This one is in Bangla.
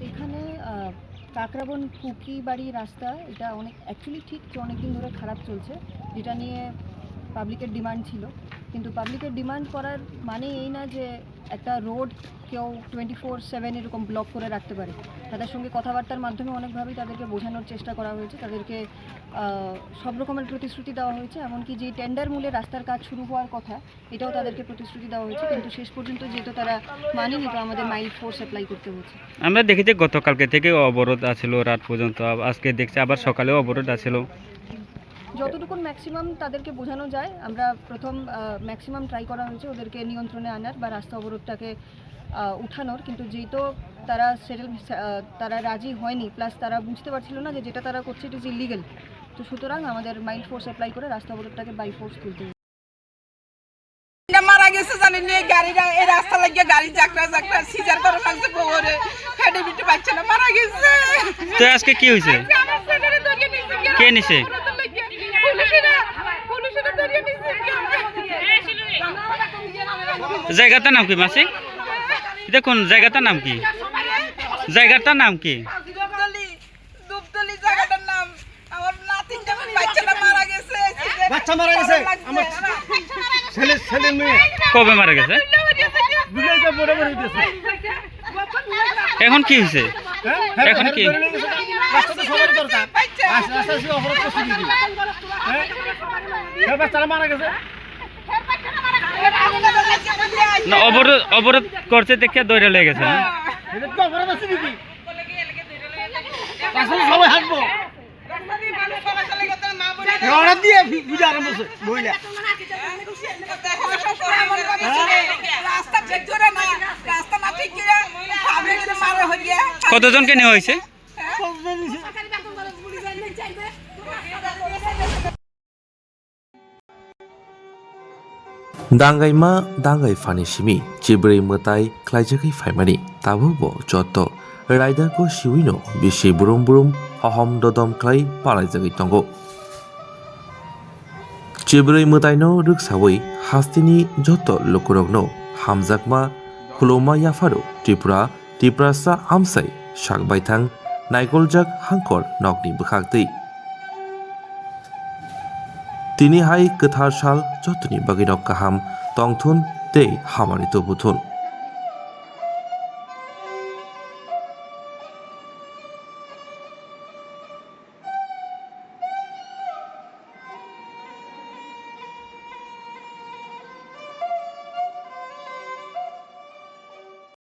এখানে কাকরাবন কুকি বাড়ি রাস্তা এটা অ্যাকচুয়ালি ঠিক অনেকদিন ধরে খারাপ চলছে, যেটা নিয়ে পাবলিকের ডিমান্ড ছিল। কিন্তু পাবলিকের ডিমান্ড করার মানে এই না যে একটা রোড কেউ 24/7 এরকম ব্লক করে রাখতে পারে। তাদের সঙ্গে কথাবার্তার মাধ্যমে অনেকভাবেই তাদেরকে বোঝানোর চেষ্টা করা হয়েছে, তাদেরকে সব রকমের প্রতিশ্রুতি দেওয়া হয়েছে। এমনকি যে টেন্ডার মূলে রাস্তার কাজ শুরু হওয়ার কথা, এটাও তাদেরকে প্রতিশ্রুতি দেওয়া হয়েছে, কিন্তু শেষ পর্যন্ত যেহেতু তারা মানেনি, তো আমাদের মাইল ফোর্স অ্যাপ্লাই করতে হয়েছে। আমরা দেখেছি গতকালকে থেকে অবরোধ আছিল রাত পর্যন্ত, আজকে দেখছি আবার সকালেও অবরোধ আছিল। যতটুকু ম্যাক্সিমাম তাদেরকে বোঝানো যায়, আমরা প্রথম ম্যাক্সিমাম ট্রাই করা হয়েছে ওদেরকে নিয়ন্ত্রণে আনার বা রাস্তা অবরোধটাকে উঠানোর, কিন্তু যেহেতু তারা রাজি হয়নি, প্লাস তারা বুঝতে পারছিল না যে যেটা তারা করছে ইট ইজ ইলিগাল, তো সুতরাং আমাদের মাইল ফোর্স অ্যাপ্লাই করে রাস্তা অবরোধটাকে বাই ফোর্স তুলতে হবে। মারা গেছে জানেন এই গাড়িটা, এই রাস্তা লাগিয়ে গাড়ি চাকরা সিজার করে লাগছে, গোবরে ফেটে বিটে পাচ্ছে না, মারা গেছে। তো আজকে কি হয়েছে? কে নিছে? জায়গাটার নাম কি মাসি? দেখুন জায়গাটার নাম কি? জায়গাটার নাম কি? দুবতলি জায়গাটার নাম। আমার নাতিনটা বাচ্চাটা মারা গেছে। বাচ্চা মারা গেছে, আমার ছেলে মেয়ে কবে মারা গেছে? দুটোটা বড় বড় হইতেছে। এখন কি হয়েছে? এখন কি? রাস্তাতে সবার দরকার, রাস্তা ছিল অবরোধ করতে দিদি। হ্যাঁ, বাচ্চারা মারা গেছে না, অবরোধ করছে দেখে দৌড়ে লেগে গেছে। এটা তো অবরোধ আছে দিদি, আসলে সবাই হাঁটবো রওনা দিয়ে বুঝে আরম্ভ করছে মহিলা। কতজনকে নেওয়া হয়েছে? दांगाइमा दांगाइ फानि सिमि चिब्रै मताइ ख्लाइजाखै फाइमानि ताबो ब जत राइडारको सिविनो बिसि बुरुम बुरुम हहम ददम ख्लाइ पालाइजाखै तंगो चिब्रै मताइनो रुकसावै हास्तिनि जत लोकरगनो हामजाकमा खुलौमा याफारो त्रिपुरासा आमसाइ साकबायथां नाइगलजाक हांकर नकनि बोखागदै तिनि हाय गोथार साल जतनि बागिनक काहाम तंथुन तै हामानि तो बुथुन